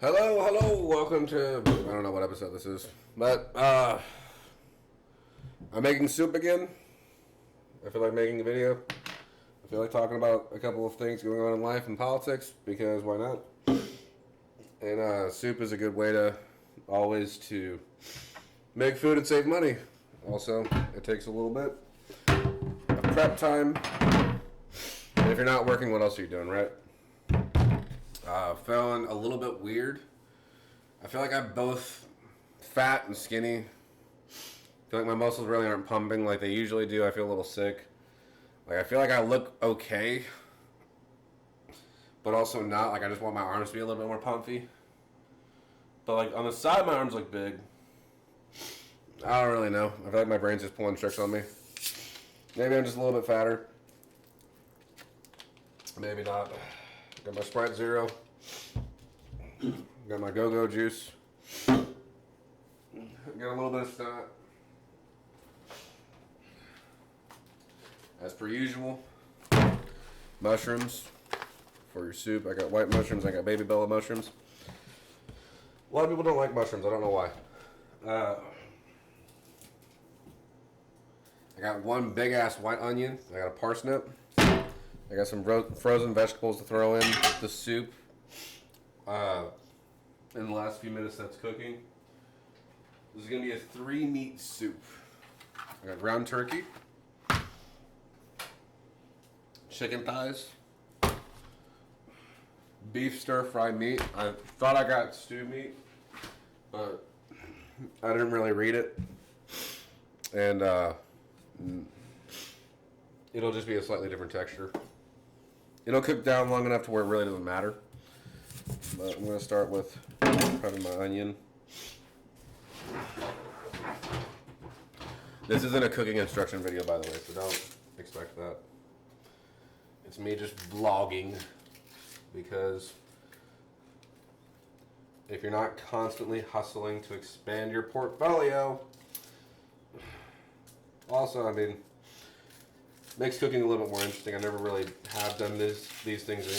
Hello, welcome to, I don't know what episode this is, but, I'm making soup again. I feel like making a video. I feel like talking about a couple of things going on in life and politics, because why not? And, soup is a good way to always to make food and save money. Also, it takes a little bit of prep time. And if you're not working, what else are you doing, right? Feeling a little bit weird. I feel like I'm both fat and skinny. I feel like my muscles really aren't pumping like they usually do. I feel a little sick. Like, I feel like I look okay, but also not. Like, I just want my arms to be a little bit more pumpy. But, like, on the side, my arms look big. I don't really know. I feel like my brain's just pulling tricks on me. Maybe I'm just a little bit fatter. Maybe not. Got my Sprite Zero. Got my go-go juice. Got a little bit of snot. As per usual, mushrooms for your soup. I got white mushrooms. I got baby bella mushrooms. A lot of people don't like mushrooms. I don't know why. I got one big-ass white onion. I got a parsnip. I got some frozen vegetables to throw in the soup in the last few minutes that's cooking. This is going to be a 3-meat soup. I got ground turkey, chicken thighs, beef stir-fry meat. I thought I got stew meat, but I didn't really read it. And it'll just be a slightly different texture. It'll cook down long enough to where it really doesn't matter. But I'm going to start with prepping my onion. This isn't a cooking instruction video, by the way, so don't expect that. It's me just vlogging, because if you're not constantly hustling to expand your portfolio, also, I mean, makes cooking a little bit more interesting. I never really have done these things or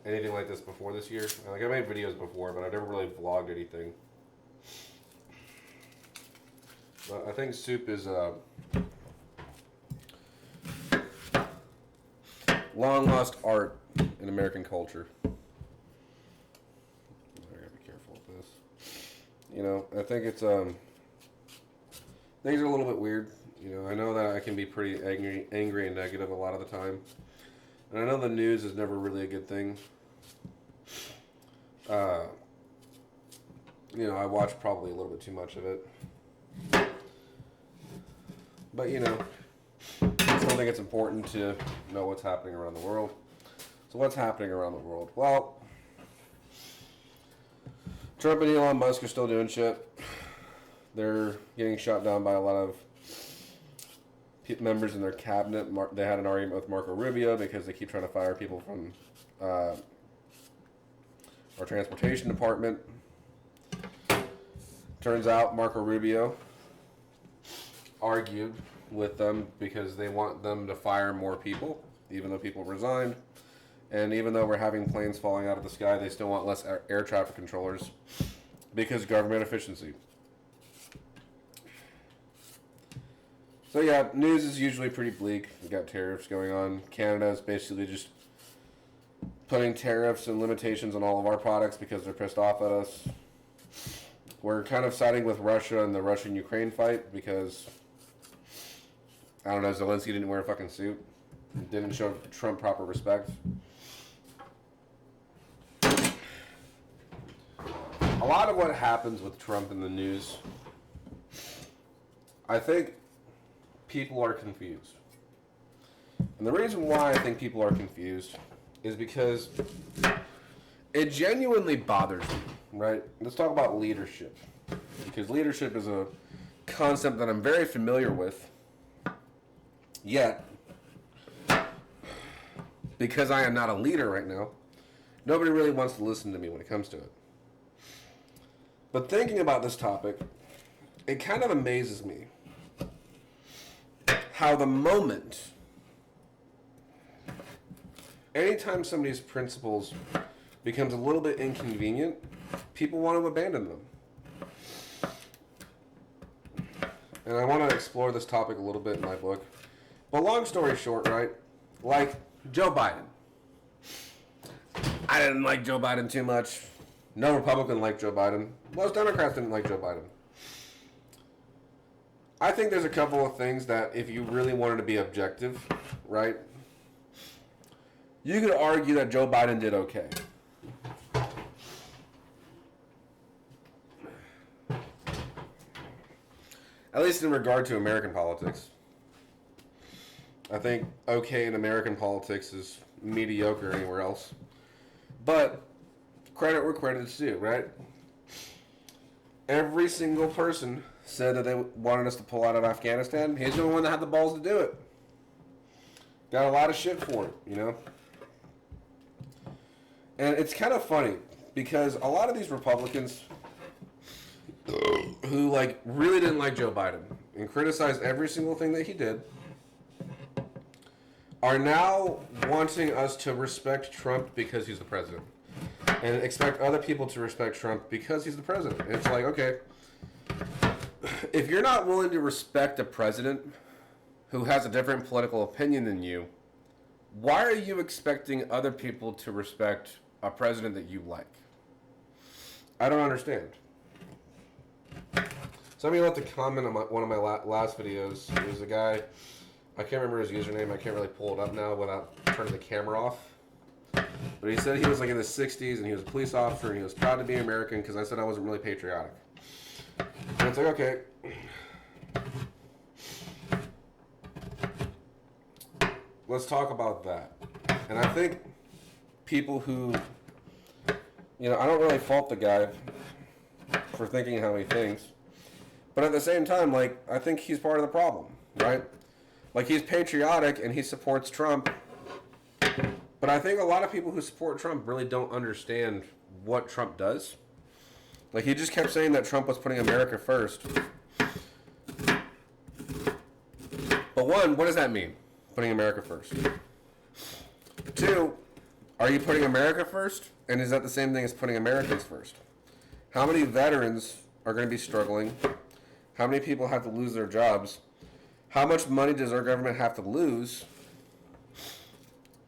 anything like this before this year. Like, I made videos before, but I never really vlogged anything. But I think soup is a long lost art in American culture. I gotta be careful with this. You know, I think it's things are a little bit weird. You know, I know that I can be pretty angry and negative a lot of the time. And I know the news is never really a good thing. You know, I watch probably a little bit too much of it. But, you know, I still think it's important to know what's happening around the world. So what's happening around the world? Well, Trump and Elon Musk are still doing shit. They're getting shot down by a lot of members in their cabinet. They had an argument with Marco Rubio because they keep trying to fire people from our transportation department. Turns out Marco Rubio argued with them because they want them to fire more people, even though people resigned. And even though we're having planes falling out of the sky, they still want less air traffic controllers because government efficiency. So yeah, news is usually pretty bleak. We got tariffs going on. Canada is basically just putting tariffs and limitations on all of our products because they're pissed off at us. We're kind of siding with Russia in the Russian-Ukraine fight because, I don't know, Zelensky didn't wear a fucking suit. Didn't show Trump proper respect. A lot of what happens with Trump in the news, I think people are confused. And the reason why I think people are confused is because it genuinely bothers me, right? Let's talk about leadership. Because leadership is a concept that I'm very familiar with. Yet, because I am not a leader right now, nobody really wants to listen to me when it comes to it. But thinking about this topic, it kind of amazes me how the moment, anytime somebody's principles becomes a little bit inconvenient, people want to abandon them. And I want to explore this topic a little bit in my book. But long story short, right? Like Joe Biden. I didn't like Joe Biden too much. No Republican liked Joe Biden. Most Democrats didn't like Joe Biden. I think there's a couple of things that if you really wanted to be objective, right? You could argue that Joe Biden did okay. At least in regard to American politics. I think okay in American politics is mediocre anywhere else. But credit where credit's due, right? Every single person said that they wanted us to pull out of Afghanistan. He's the only one that had the balls to do it. Got a lot of shit for it, you know? And it's kind of funny because a lot of these Republicans who like really didn't like Joe Biden and criticized every single thing that he did are now wanting us to respect Trump because he's the president and expect other people to respect Trump because he's the president. And it's like, okay, if you're not willing to respect a president who has a different political opinion than you, why are you expecting other people to respect a president that you like? I don't understand. Somebody left a comment on one of my last videos. There's a guy, I can't remember his username. I can't really pull it up now without turning the camera off. But he said he was like in his 60s and he was a police officer and he was proud to be American because I said I wasn't really patriotic. And it's like, okay. Let's talk about that. And I think people who, you know, I don't really fault the guy for thinking how he thinks. But at the same time, like, I think he's part of the problem, right? Like, he's patriotic and he supports Trump. But I think a lot of people who support Trump really don't understand what Trump does. Like, he just kept saying that Trump was putting America first. But one, what does that mean? Putting America first. Two, are you putting America first? And is that the same thing as putting Americans first? How many veterans are going to be struggling? How many people have to lose their jobs? How much money does our government have to lose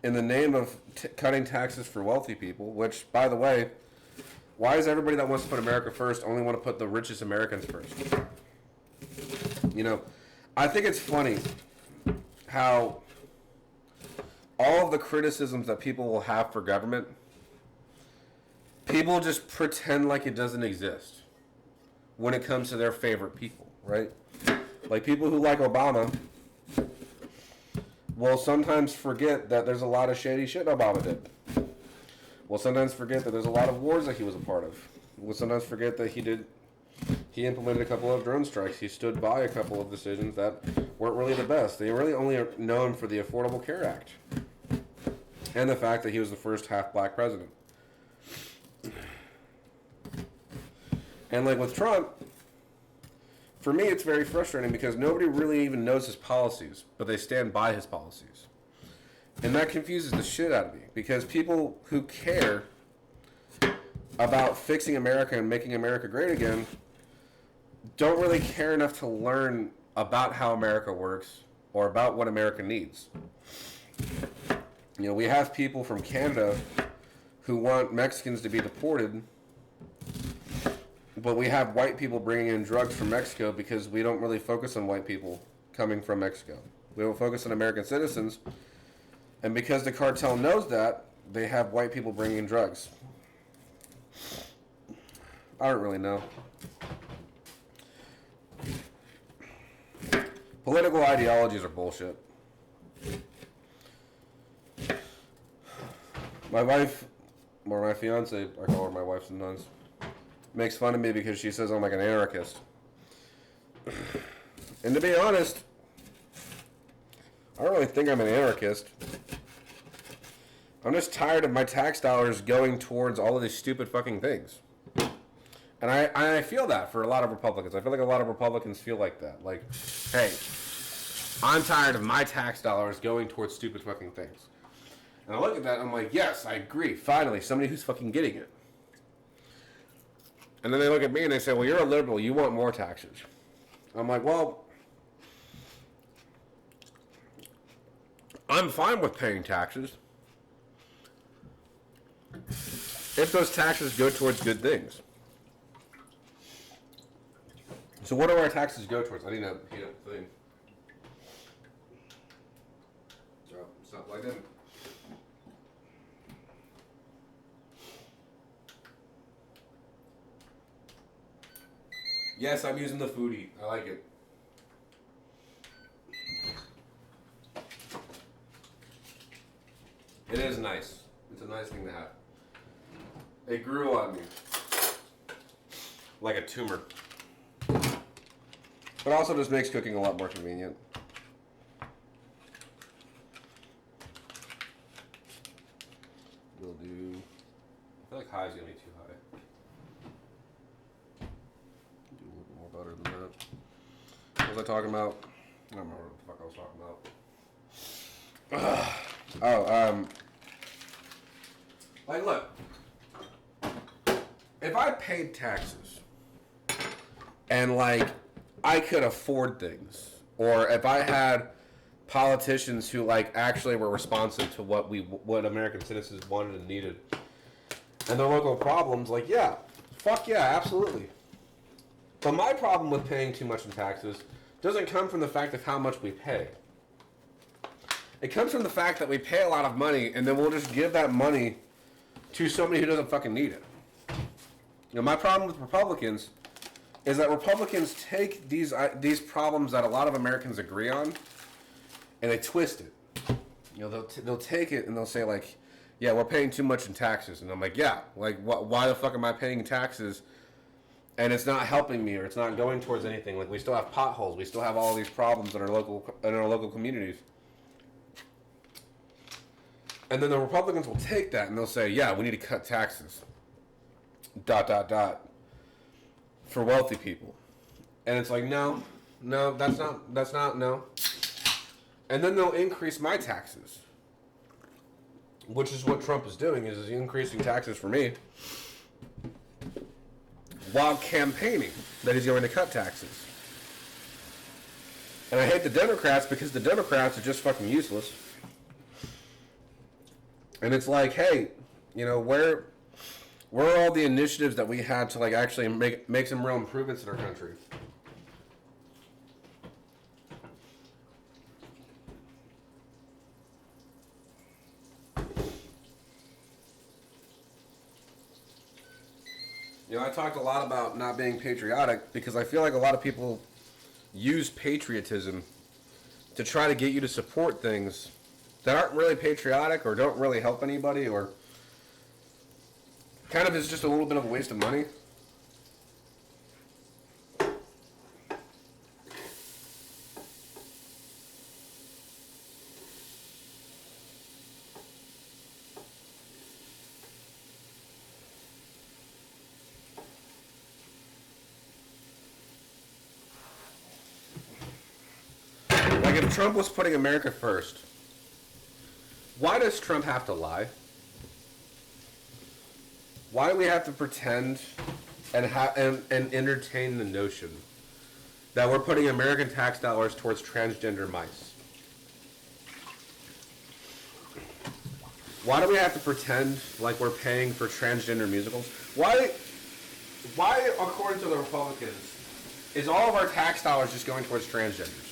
in the name of cutting taxes for wealthy people? Which, by the way, why does everybody that wants to put America first only want to put the richest Americans first? You know, I think it's funny how all of the criticisms that people will have for government, people just pretend like it doesn't exist when it comes to their favorite people, right? Like people who like Obama will sometimes forget that there's a lot of shady shit Obama did. We'll sometimes forget that there's a lot of wars that he was a part of. We'll sometimes forget that he implemented a couple of drone strikes. He stood by a couple of decisions that weren't really the best. They really only know him for the Affordable Care Act and the fact that he was the first half-black president. And like with Trump, for me it's very frustrating because nobody really even knows his policies, but they stand by his policies. And that confuses the shit out of me because people who care about fixing America and making America great again don't really care enough to learn about how America works or about what America needs. You know, we have people from Canada who want Mexicans to be deported, but we have white people bringing in drugs from Mexico because we don't really focus on white people coming from Mexico. We don't focus on American citizens. And because the cartel knows that, they have white people bringing in drugs. I don't really know. Political ideologies are bullshit. My wife, or my fiance, I call her my wife sometimes, makes fun of me because she says I'm like an anarchist. And to be honest, I don't really think I'm an anarchist. I'm just tired of my tax dollars going towards all of these stupid fucking things. And I feel that for a lot of Republicans. I feel like a lot of Republicans feel like that. Like, hey, I'm tired of my tax dollars going towards stupid fucking things. And I look at that, and I'm like, yes, I agree. Finally, somebody who's fucking getting it. And then they look at me and they say, well, you're a liberal. You want more taxes. I'm like, well, I'm fine with paying taxes if those taxes go towards good things. So what do our taxes go towards? I need to heat up the thing. Oh, it's not plugged in. Yes, I'm using the foodie. I like it. It is nice. It's a nice thing to have. It grew on me. Like a tumor. But also just makes cooking a lot more convenient. We'll do... I feel like high is going to be too high. Do a little more butter than that. What was I talking about? I don't remember what the fuck I was talking about. Like, look. If I paid taxes and, like, I could afford things, or if I had politicians who, like, actually were responsive to what American citizens wanted and needed and their local problems, like, yeah, fuck yeah, absolutely. But my problem with paying too much in taxes doesn't come from the fact of how much we pay. It comes from the fact that we pay a lot of money and then we'll just give that money to somebody who doesn't fucking need it. You know, my problem with Republicans is that Republicans take these problems that a lot of Americans agree on and they twist it. You know, they'll take it and they'll say, like, yeah, we're paying too much in taxes. And I'm like, yeah, like, why the fuck am I paying taxes and it's not helping me or it's not going towards anything? Like, we still have potholes. We still have all these problems in our local communities. And then the Republicans will take that and they'll say, yeah, we need to cut taxes. ... for wealthy people. And it's like, no, that's not, no. And then they'll increase my taxes. Which is what Trump is doing, is increasing taxes for me while campaigning that he's going to cut taxes. And I hate the Democrats because the Democrats are just fucking useless. And it's like, hey, you know, where are all the initiatives that we had to, like, actually make some real improvements in our country? You know, I talked a lot about not being patriotic because I feel like a lot of people use patriotism to try to get you to support things that aren't really patriotic or don't really help anybody or kind of is just a little bit of a waste of money. Like, if Trump was putting America first, why does Trump have to lie? Why do we have to pretend and entertain the notion that we're putting American tax dollars towards transgender mice? Why do we have to pretend like we're paying for transgender musicals? Why, according to the Republicans, is all of our tax dollars just going towards transgenders?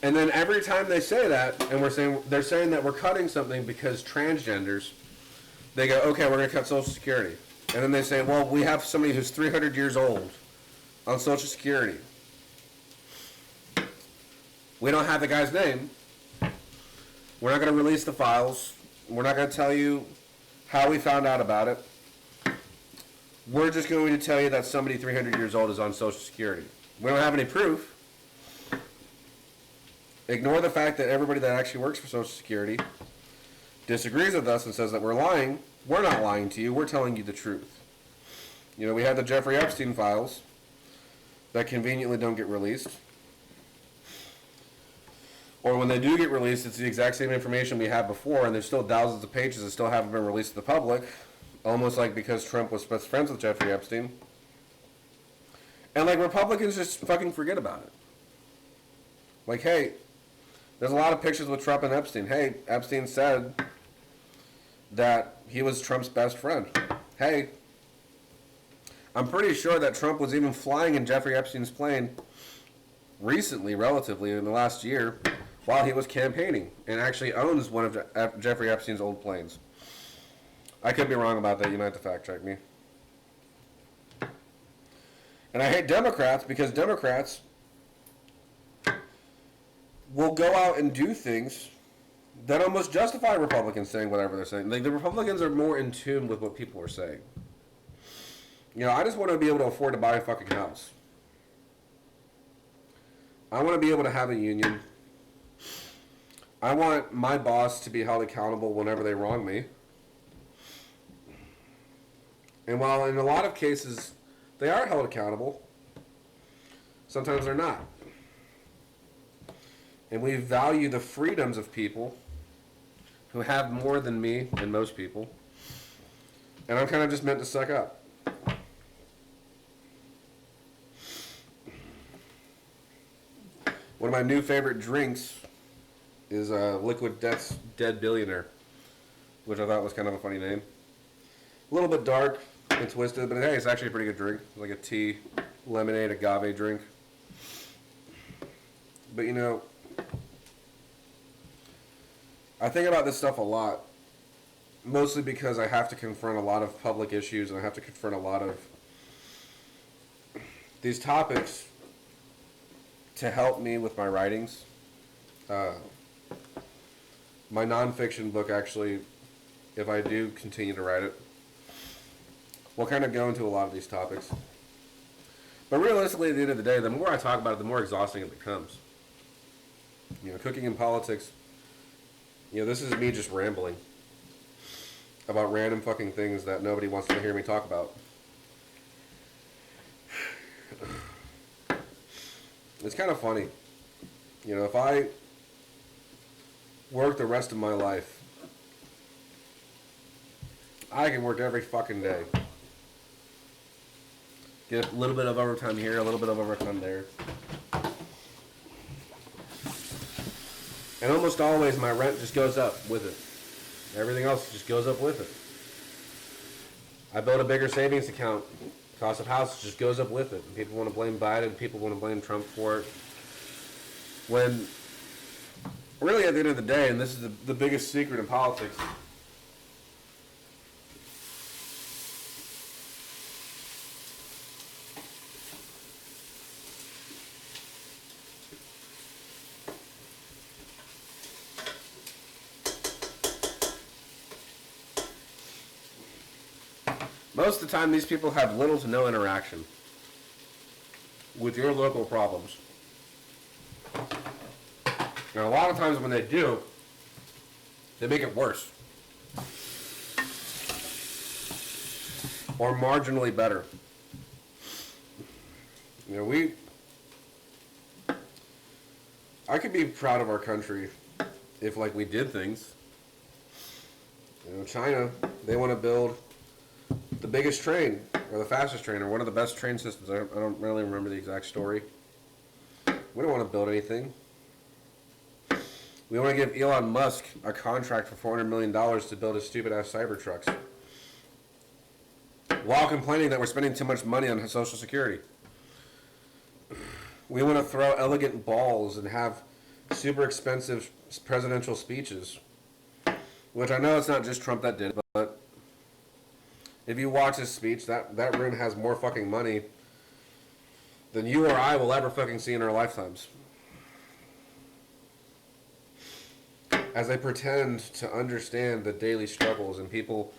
And then every time they say that, and they're saying that we're cutting something because transgenders, they go, okay, we're going to cut Social Security. And then they say, well, we have somebody who's 300 years old on Social Security. We don't have the guy's name. We're not going to release the files. We're not going to tell you how we found out about it. We're just going to tell you that somebody 300 years old is on Social Security. We don't have any proof. Ignore the fact that everybody that actually works for Social Security disagrees with us and says that we're lying. We're not lying to you. We're telling you the truth. You know, we have the Jeffrey Epstein files that conveniently don't get released. Or when they do get released, it's the exact same information we had before, and there's still thousands of pages that still haven't been released to the public. Almost like because Trump was best friends with Jeffrey Epstein. And like Republicans just fucking forget about it. Like, hey, there's a lot of pictures with Trump and Epstein. Hey, Epstein said that he was Trump's best friend. Hey, I'm pretty sure that Trump was even flying in Jeffrey Epstein's plane recently, relatively, in the last year, while he was campaigning, and actually owns one of Jeffrey Epstein's old planes. I could be wrong about that. You might have to fact check me. And I hate Democrats because Democrats will go out and do things that almost justify Republicans saying whatever they're saying. Like, the Republicans are more in tune with what people are saying. You know, I just want to be able to afford to buy a fucking house. I want to be able to have a union. I want my boss to be held accountable whenever they wrong me. And while in a lot of cases they are held accountable, sometimes they're not. And we value the freedoms of people who have more than me and most people. And I'm kind of just meant to suck up. One of my new favorite drinks is Liquid Death's Dead Billionaire, which I thought was kind of a funny name. A little bit dark and twisted, but hey, it's actually a pretty good drink. It's like a tea, lemonade, agave drink. But you know, I think about this stuff a lot, mostly because I have to confront a lot of public issues and I have to confront a lot of these topics to help me with my writings. My nonfiction book, actually, if I do continue to write it, will kind of go into a lot of these topics. But realistically, at the end of the day, the more I talk about it, the more exhausting it becomes. You know, cooking and politics, you know, this is me just rambling about random fucking things that nobody wants to hear me talk about. It's kind of funny. You know, if I work the rest of my life, I can work every fucking day. Get a little bit of overtime here, a little bit of overtime there. And almost always my rent just goes up with it. Everything else just goes up with it. I build a bigger savings account. Cost of house just goes up with it. And people want to blame Biden. People want to blame Trump for it. When really at the end of the day, and this is the biggest secret in politics, most of the time these people have little to no interaction with your local problems. And a lot of times when they do, they make it worse. Or marginally better. You know, I could be proud of our country if, like, we did things. You know, China, they want to build the biggest train, or the fastest train, or one of the best train systems. I don't really remember the exact story. We don't want to build anything. We want to give Elon Musk a contract for $400 million to build his stupid-ass Cybertrucks, while complaining that we're spending too much money on Social Security. We want to throw elegant balls and have super expensive presidential speeches, which I know it's not just Trump that did, but if you watch his speech, that room has more fucking money than you or I will ever fucking see in our lifetimes. As they pretend to understand the daily struggles, and people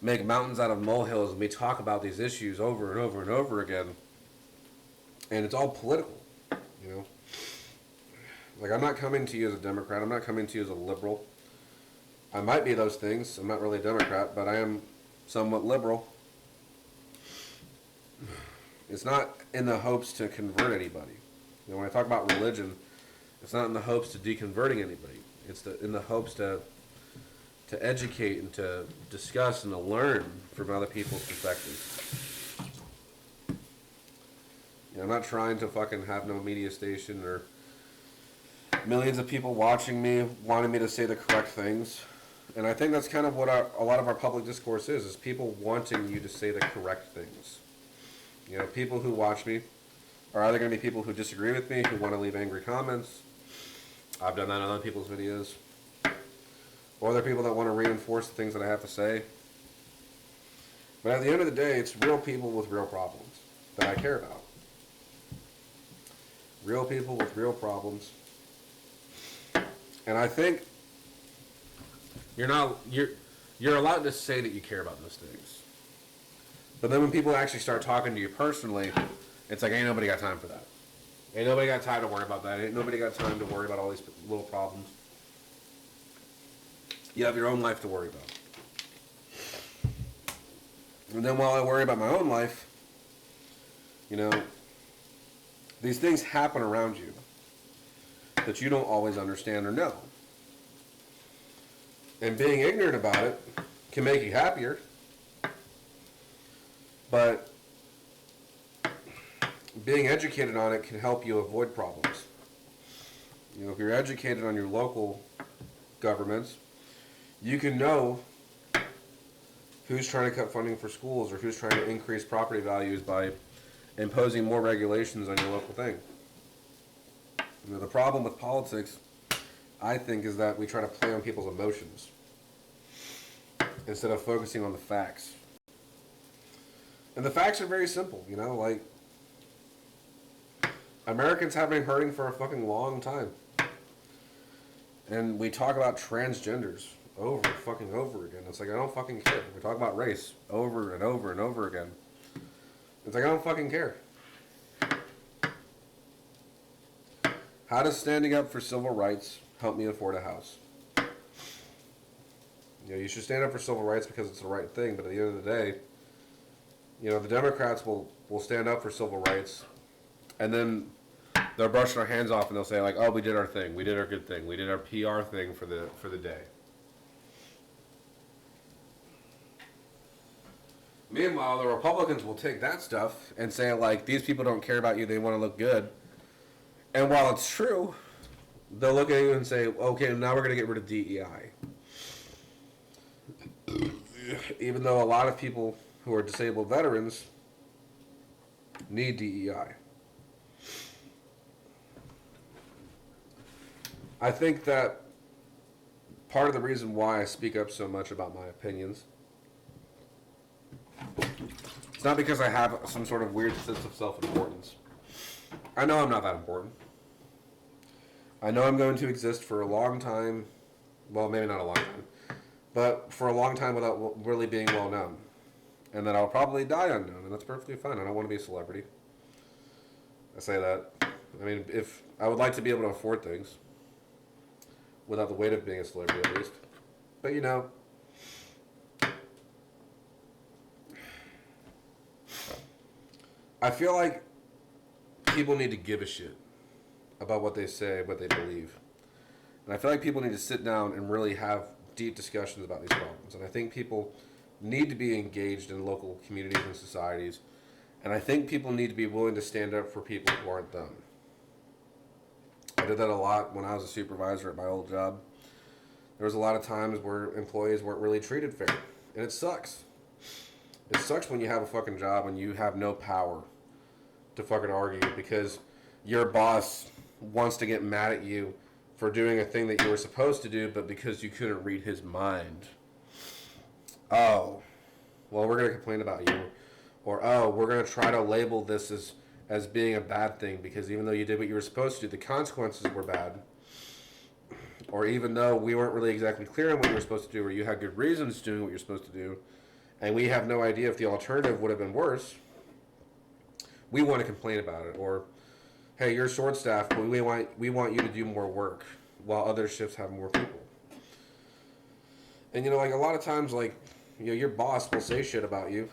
make mountains out of molehills, and we talk about these issues over and over and over again, and it's all political, you know. Like, I'm not coming to you as a Democrat. I'm not coming to you as a liberal. I might be those things. I'm not really a Democrat, but I am somewhat liberal. It's not in the hopes to convert anybody. You know, when I talk about religion, It's not in the hopes to deconverting anybody. It's in the hopes to educate and to discuss and to learn from other people's perspectives. You know, I'm not trying to fucking have no media station or millions of people watching me, wanting me to say the correct things. And I think that's kind of what a lot of our public discourse is people wanting you to say the correct things. You know, people who watch me are either going to be people who disagree with me, who want to leave angry comments. I've done that on other people's videos. Or there are people that want to reinforce the things that I have to say. But at the end of the day, it's real people with real problems that I care about. Real people with real problems. And I think you're allowed to say that you care about those things. But then when people actually start talking to you personally, it's like, ain't nobody got time for that. Ain't nobody got time to worry about that. Ain't nobody got time to worry about all these little problems. You have your own life to worry about. And then while I worry about my own life, you know, these things happen around you that you don't always understand or know. And being ignorant about it can make you happier. But being educated on it can help you avoid problems. You know, if you're educated on your local governments, you can know who's trying to cut funding for schools or who's trying to increase property values by imposing more regulations on your local thing. You know, the problem with politics, I think, is that we try to play on people's emotions instead of focusing on the facts. And the facts are very simple, you know, like Americans have been hurting for a fucking long time. And we talk about transgenders over again. It's like, I don't fucking care. We talk about race over and over and over again. It's like, I don't fucking care. How does standing up for civil rights help me afford a house? You know, you should stand up for civil rights because it's the right thing, but at the end of the day, you know, the Democrats will stand up for civil rights, and then they'll brush their hands off and they'll say, like, oh, we did our thing. We did our good thing. We did our PR thing for the day. Meanwhile, the Republicans will take that stuff and say, like, these people don't care about you. They want to look good. And while it's true, they'll look at you and say, okay, now we're going to get rid of DEI. Even though a lot of people who are disabled veterans need DEI. I think that part of the reason why I speak up so much about my opinions, it's not because I have some sort of weird sense of self-importance. I know I'm not that important. I know I'm going to exist for a long time. Well, maybe not a long time. But for a long time without really being well known. And then I'll probably die unknown, and that's perfectly fine. I don't want to be a celebrity. I say that. I mean, if I would like to be able to afford things without the weight of being a celebrity, at least. But you know, I feel like people need to give a shit about what they say, what they believe. And I feel like people need to sit down and really have deep discussions about these problems. And I think people need to be engaged in local communities and societies. And I think people need to be willing to stand up for people who aren't them. I did that a lot when I was a supervisor at my old job. There was a lot of times where employees weren't really treated fair. And it sucks. It sucks when you have a fucking job and you have no power to fucking argue because your boss wants to get mad at you for doing a thing that you were supposed to do, but because you couldn't read his mind. Oh, well, we're going to complain about you. Or, oh, we're going to try to label this as being a bad thing because even though you did what you were supposed to do, the consequences were bad. Or even though we weren't really exactly clear on what you were supposed to do or you had good reasons doing what you're supposed to do, and we have no idea if the alternative would have been worse, we want to complain about it. Or, hey, you're short staffed, but we want you to do more work while other shifts have more people. And, you know, like a lot of times, like, you know, your boss will say shit about you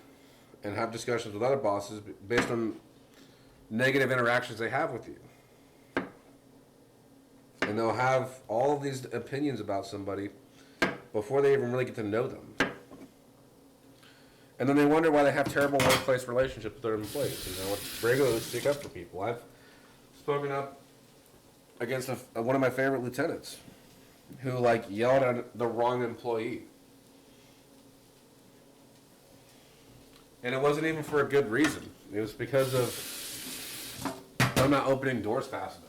and have discussions with other bosses based on negative interactions they have with you. And they'll have all of these opinions about somebody before they even really get to know them. And then they wonder why they have terrible workplace relationships with their employees. You know, it's regularly speak up for people. I've spoken up against one of my favorite lieutenants who, like, yelled at the wrong employee. And it wasn't even for a good reason. It was because of I'm not opening doors fast enough.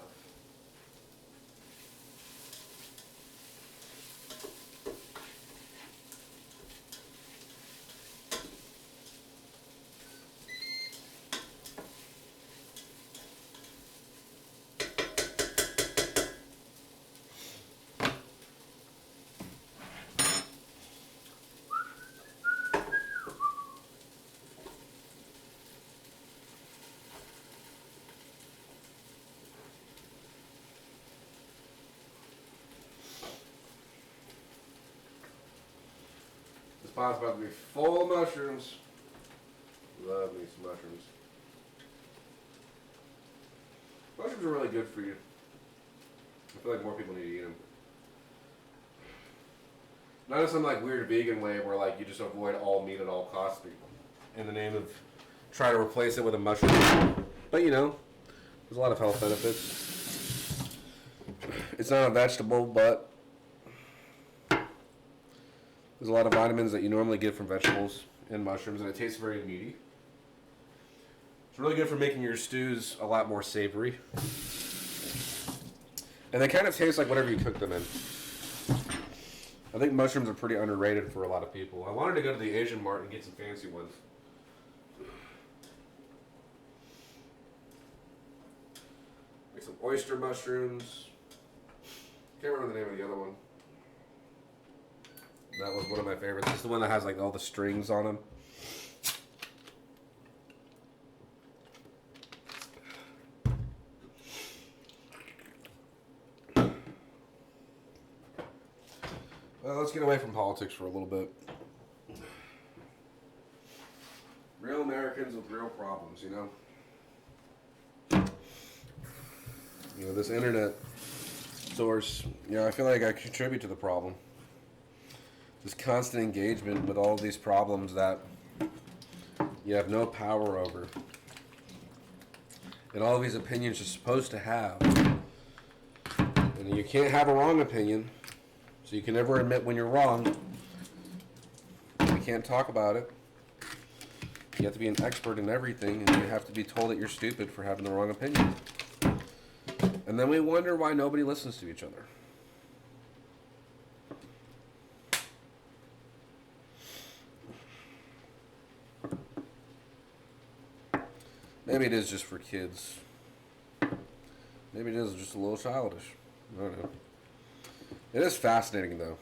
This pot's about to be full of mushrooms. Love me some mushrooms. Mushrooms are really good for you. I feel like more people need to eat them. Not in some like weird vegan way where like you just avoid all meat at all costs in the name of trying to replace it with a mushroom. But you know, there's a lot of health benefits. It's not a vegetable, but there's a lot of vitamins that you normally get from vegetables and mushrooms, and it tastes very meaty. It's really good for making your stews a lot more savory. And they kind of taste like whatever you cook them in. I think mushrooms are pretty underrated for a lot of people. I wanted to go to the Asian Mart and get some fancy ones. Like some oyster mushrooms. Can't remember the name of the other one. That was one of my favorites. It's the one that has like all the strings on them. Well, let's get away from politics for a little bit. Real Americans with real problems, you know? You know, this internet source, you know, I feel like I contribute to the problem. This constant engagement with all these problems that you have no power over. And all of these opinions you're supposed to have. And you can't have a wrong opinion. So you can never admit when you're wrong. You can't talk about it. You have to be an expert in everything, and you have to be told that you're stupid for having the wrong opinion. And then we wonder why nobody listens to each other. Maybe it is just for kids. Maybe it is just a little childish. I don't know. It is fascinating, though.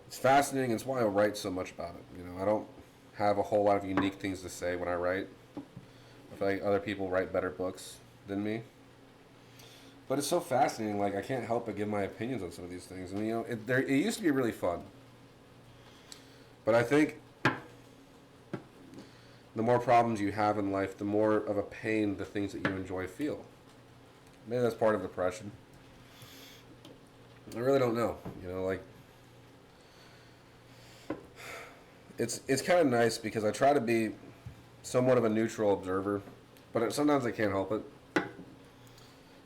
It's fascinating. It's why I write so much about it. You know, I don't have a whole lot of unique things to say when I write. I feel like other people write better books than me. But it's so fascinating. Like, I can't help but give my opinions on some of these things. And, you know, it used to be really fun. But I think the more problems you have in life, the more of a pain the things that you enjoy feel. Maybe that's part of depression. I really don't know. You know, like, it's kind of nice because I try to be somewhat of a neutral observer, but sometimes I can't help it.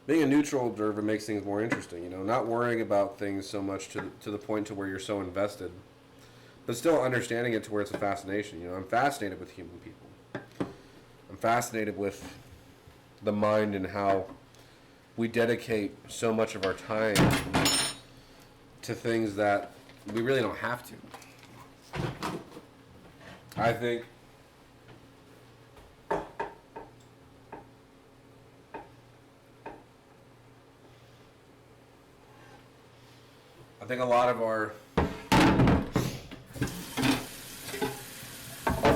Being a neutral observer makes things more interesting, you know, not worrying about things so much to the point to where you're so invested, but still understanding it to where it's a fascination. You know, I'm fascinated with human people. I'm fascinated with the mind and how we dedicate so much of our time to things that we really don't have to. I think a lot of our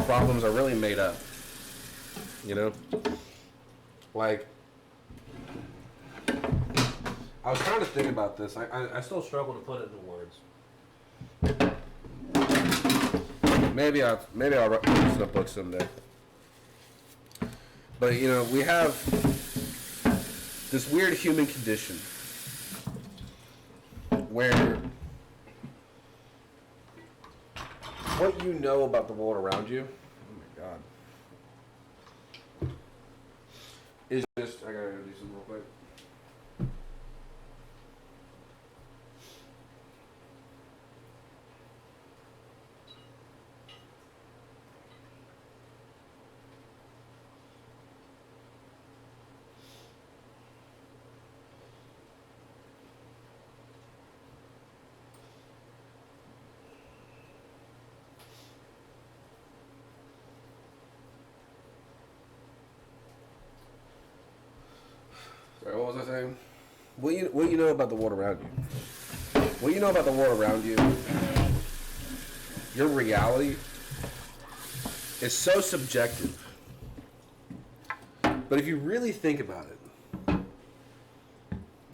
problems are really made up. You know? Like, I was trying to think about this. I still struggle to put it into words. Maybe I'll write this in a book someday. But, you know, we have this weird human condition where what you know about the world around you, oh my god, is just, I gotta do something real quick. Sorry, what was I saying? What you know about the world around you? What you know about the world around you, your reality, is so subjective. But if you really think about it,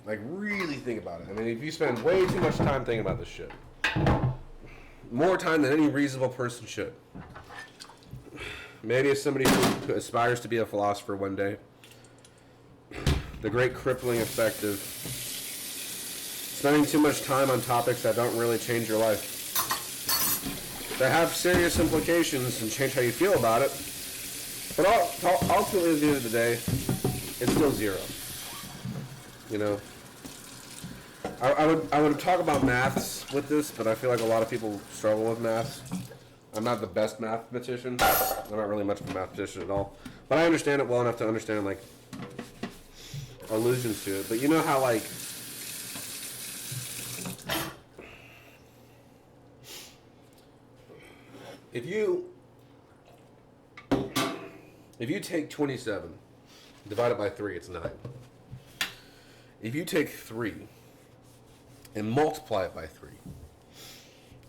like really think about it, I mean, if you spend way too much time thinking about this shit, more time than any reasonable person should, maybe as somebody who aspires to be a philosopher one day, the great crippling effect of spending too much time on topics that don't really change your life, that have serious implications and change how you feel about it, but ultimately at the end of the day, it's still zero. You know, I would talk about maths with this, but I feel like a lot of people struggle with maths. I'm not the best mathematician. I'm not really much of a mathematician at all, but I understand it well enough to understand like allusions to it. But you know how like if you take 27, divide it by 3, it's 9. If you take 3 and multiply it by 3,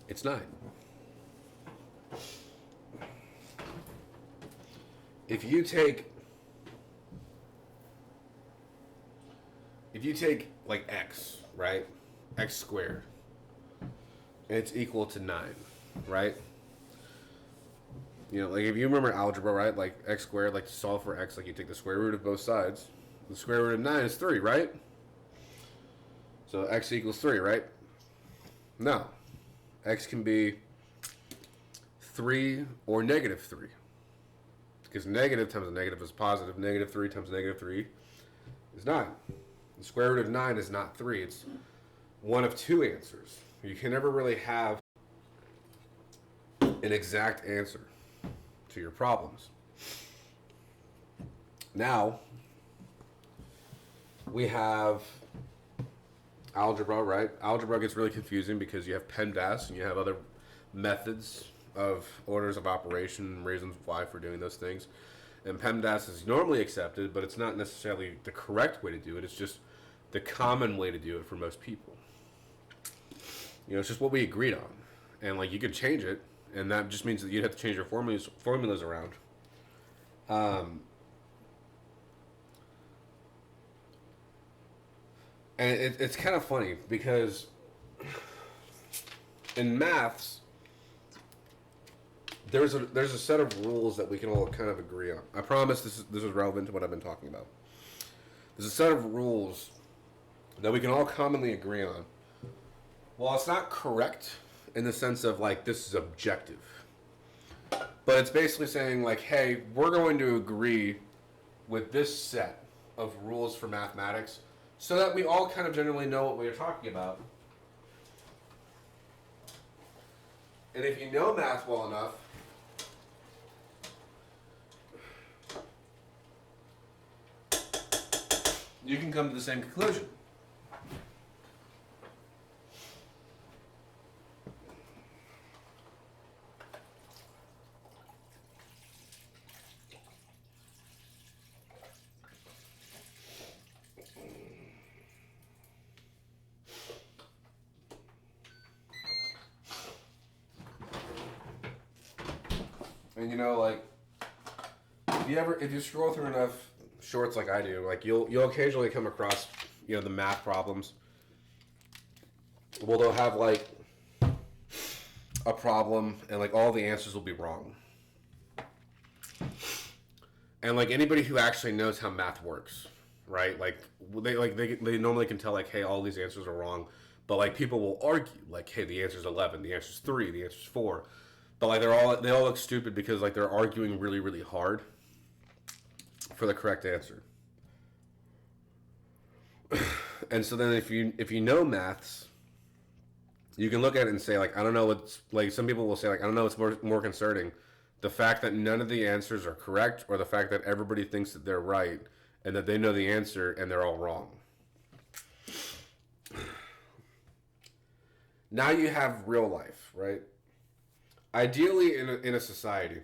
it's 9. If you take like x, right? X squared, and it's equal to 9, right? You know, like if you remember algebra, right? Like x squared, like to solve for x, like you take the square root of both sides. The square root of 9 is 3, right? So x equals 3, right? No. X can be 3 or negative 3. Because negative times a negative is positive. Negative 3 times negative 3 is 9. The square root of 9 is not 3. It's one of 2 answers. You can never really have an exact answer to your problems. Now, we have algebra, right? Algebra gets really confusing because you have PEMDAS and you have other methods of orders of operation, reasons why for doing those things. And PEMDAS is normally accepted, but it's not necessarily the correct way to do it. It's just the common way to do it for most people. You know, it's just what we agreed on. And like you could change it, and that just means that you'd have to change your formulas around. And it's kind of funny because in maths, there's a set of rules that we can all kind of agree on. I promise this is relevant to what I've been talking about. There's a set of rules that we can all commonly agree on. Well, it's not correct in the sense of like this is objective, but it's basically saying like, hey, we're going to agree with this set of rules for mathematics so that we all kind of generally know what we're talking about. And if you know math well enough, you can come to the same conclusion. And you know, like, if you scroll through enough shorts like I do, like you'll occasionally come across, you know, the math problems. Well, they'll have like a problem, and like all the answers will be wrong. And like anybody who actually knows how math works, right? Like they normally can tell like, hey, all these answers are wrong, But like people will argue, like, hey, the answer's 11, the answer's 3, the answer's 4. But like they all look stupid because like they're arguing really, really hard for the correct answer. And so then if you know maths, you can look at it and say, like, I don't know what's, like, some people will say, like, I don't know what's more concerning, the fact that none of the answers are correct, or the fact that everybody thinks that they're right and that they know the answer and they're all wrong. Now you have real life, right? Ideally, in a society,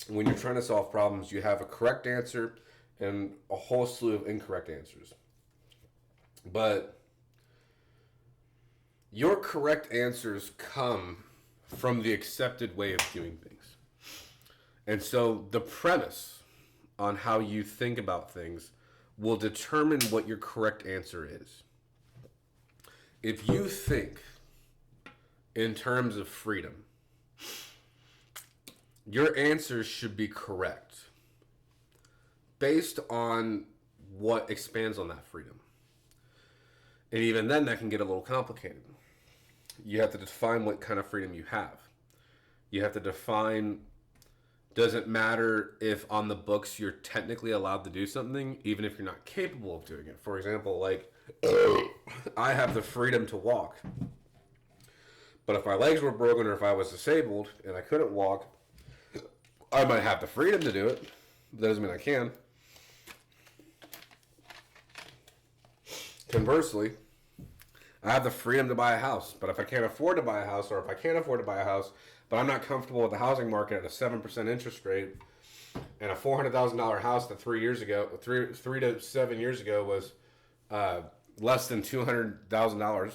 when you're trying to solve problems, you have a correct answer and a whole slew of incorrect answers. But your correct answers come from the accepted way of doing things. And so the premise on how you think about things will determine what your correct answer is. If you think in terms of freedom, your answers should be correct based on what expands on that freedom. And even then, that can get a little complicated. You have to define what kind of freedom you have. You have to define, does it matter if on the books you're technically allowed to do something, even if you're not capable of doing it? For example, like, I have the freedom to walk. But if my legs were broken or if I was disabled and I couldn't walk, I might have the freedom to do it. But that doesn't mean I can. Conversely, I have the freedom to buy a house, but if I can't afford to buy a house, or if I can't afford to buy a house, but I'm not comfortable with the housing market at a 7% interest rate, and a $400,000 house that 3 to 7 years ago was less than $200,000,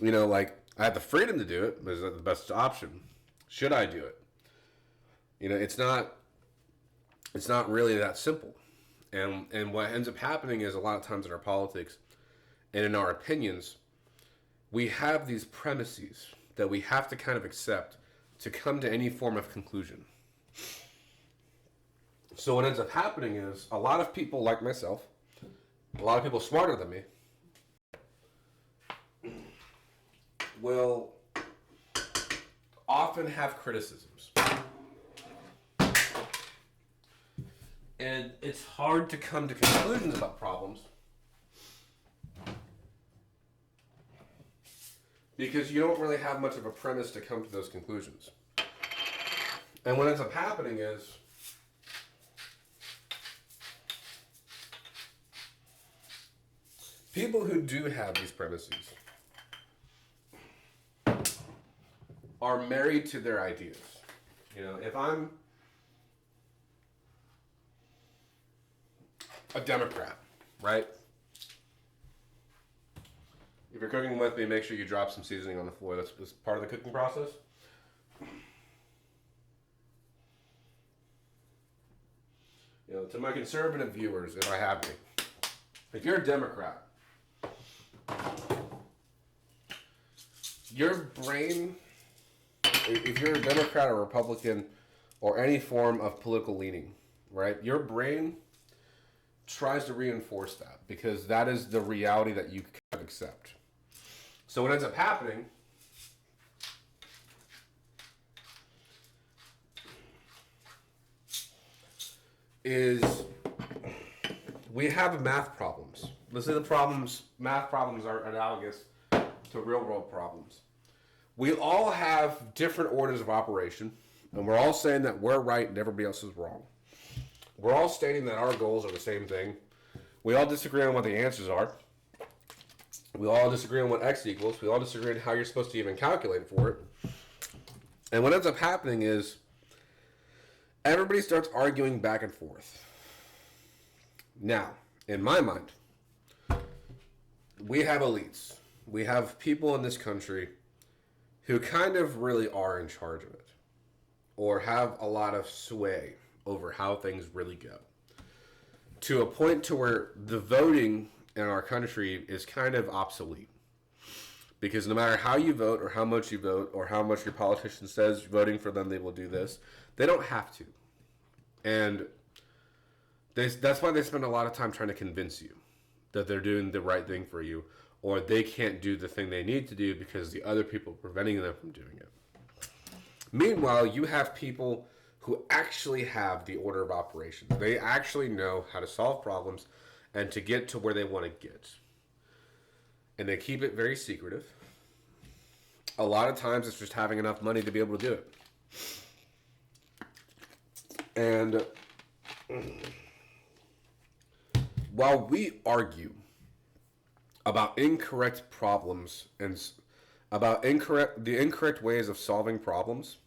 you know, like, I have the freedom to do it, but is that the best option? Should I do it? You know, it's not really that simple. And what ends up happening is a lot of times in our politics and in our opinions, we have these premises that we have to kind of accept to come to any form of conclusion. So what ends up happening is a lot of people like myself, a lot of people smarter than me, will often have criticisms. And it's hard to come to conclusions about problems because you don't really have much of a premise to come to those conclusions. And what ends up happening is people who do have these premises are married to their ideas. You know, if I'm a Democrat, right? If you're cooking with me, make sure you drop some seasoning on the floor. That's part of the cooking process. You know, to my conservative viewers, if I have any, if you're a Democrat, your brain, if you're a Democrat or Republican or any form of political leaning, right, your brain tries to reinforce that because that is the reality that you can accept. So what ends up happening is we have math problems. Let's say math problems are analogous to real world problems. We all have different orders of operation, and we're all saying that we're right and everybody else is wrong. We're all stating that our goals are the same thing. We all disagree on what the answers are. We all disagree on what x equals. We all disagree on how you're supposed to even calculate for it. And what ends up happening is everybody starts arguing back and forth. Now, in my mind, we have elites. We have people in this country who kind of really are in charge of it or have a lot of sway over how things really go, to a point to where the voting in our country is kind of obsolete. Because no matter how you vote or how much you vote or how much your politician says voting for them they will do this, they don't have to. And that's why they spend a lot of time trying to convince you. that they're doing the right thing for you, or they can't do the thing they need to do because the other people are preventing them from doing it. Meanwhile, you have people who actually have the order of operations. They actually know how to solve problems and to get to where they want to get. And they keep it very secretive. A lot of times it's just having enough money to be able to do it. And while we argue about incorrect problems and about the incorrect ways of solving problems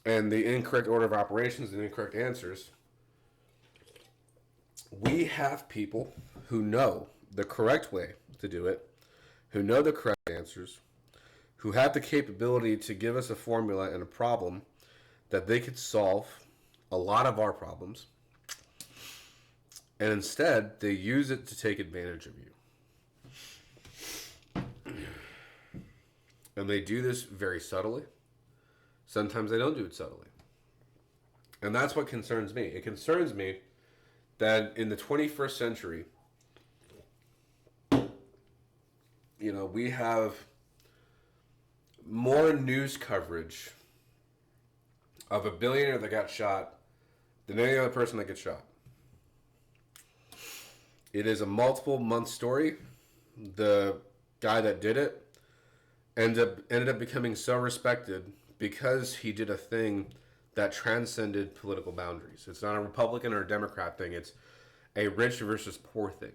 and the incorrect order of operations and incorrect answers, we have people who know the correct way to do it, who know the correct answers, who have the capability to give us a formula and a problem that they could solve a lot of our problems, and instead they use it to take advantage of you. And they do this very subtly. Sometimes they don't do it subtly. And that's what concerns me. It concerns me that in the 21st century, we have more news coverage of a billionaire that got shot than any other person that gets shot. It is a multiple month story. The guy that did it ended up becoming so respected because he did a thing that transcended political boundaries. It's not a Republican or a Democrat thing. It's a rich versus poor thing.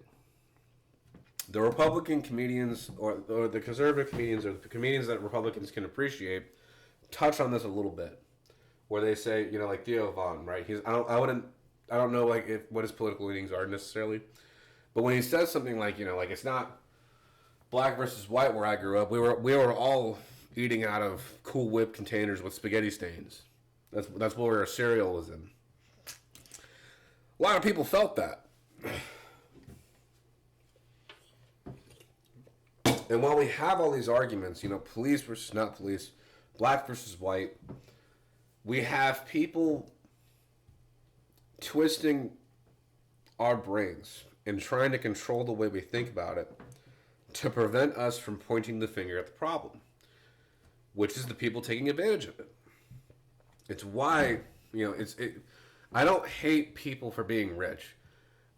The Republican comedians or the conservative comedians or the comedians that Republicans can appreciate touch on this a little bit, where they say, like Theo Von, right? I don't know what his political leanings are necessarily, but when he says something like it's not black versus white where I grew up, we were all eating out of Cool Whip containers with spaghetti stains. That's where our cereal was in. A lot of people felt that. And while we have all these arguments, police versus not police, black versus white, we have people twisting our brains and trying to control the way we think about it to prevent us from pointing the finger at the problem, which is the people taking advantage of it. It's why, I don't hate people for being rich.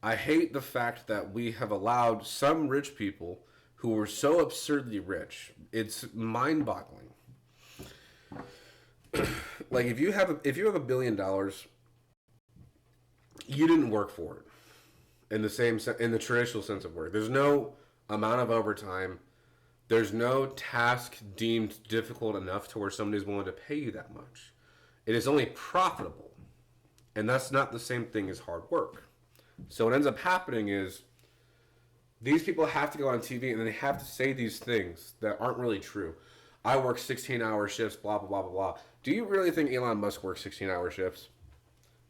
I hate the fact that we have allowed some rich people who were so absurdly rich. It's mind-boggling. Like if you have $1 billion, you didn't work for it. In the traditional sense of work, there's no amount of overtime. There's no task deemed difficult enough to where somebody's willing to pay you that much. It is only profitable, and that's not the same thing as hard work. So what ends up happening is these people have to go on TV and they have to say these things that aren't really true. I work 16-hour shifts, blah, blah, blah, blah, blah. Do you really think Elon Musk works 16-hour shifts?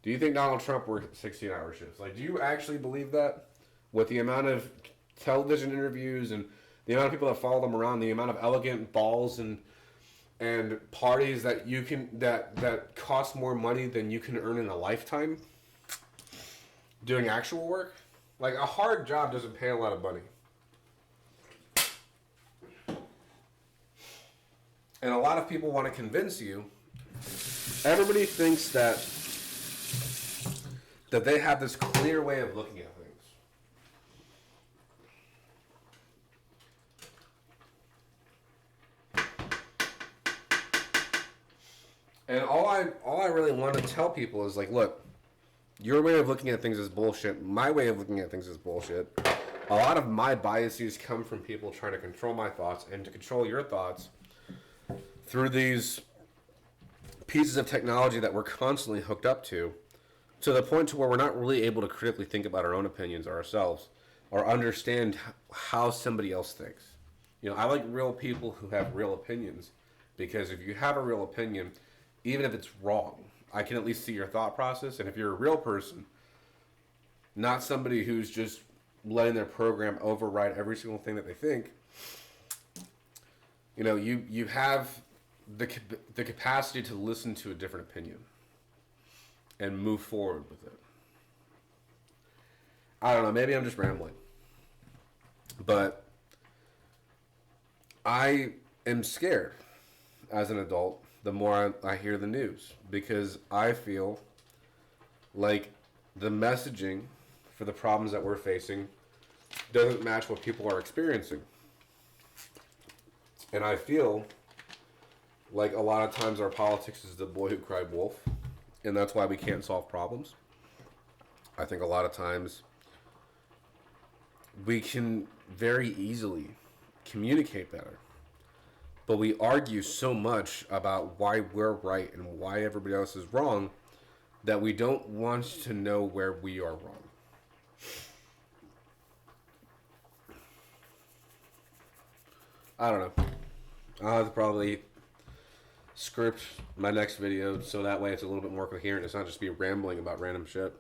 Do you think Donald Trump works 16-hour shifts? Do you actually believe that? With the amount of television interviews and the amount of people that follow them around, the amount of elegant balls and parties that you can that cost more money than you can earn in a lifetime doing actual work? A hard job doesn't pay a lot of money. And a lot of people want to convince you. Everybody thinks that they have this clear way of looking at things. And all I really want to tell people is look, your way of looking at things is bullshit. My way of looking at things is bullshit. A lot of my biases come from people trying to control my thoughts and to control your thoughts through these pieces of technology that we're constantly hooked up to the point to where we're not really able to critically think about our own opinions or ourselves or understand how somebody else thinks. I like real people who have real opinions, because if you have a real opinion, even if it's wrong, I can at least see your thought process. And if you're a real person, not somebody who's just letting their program override every single thing that they think, you have the capacity to listen to a different opinion and move forward with it. I don't know. Maybe I'm just rambling. But I am scared as an adult the more I hear the news, because I feel like the messaging for the problems that we're facing doesn't match what people are experiencing. And I feel like a lot of times our politics is the boy who cried wolf, and that's why we can't solve problems. I think a lot of times we can very easily communicate better, but we argue so much about why we're right and why everybody else is wrong that we don't want to know where we are wrong. I don't know. I'll have to probably script my next video so that way it's a little bit more coherent. It's not just be rambling about random shit.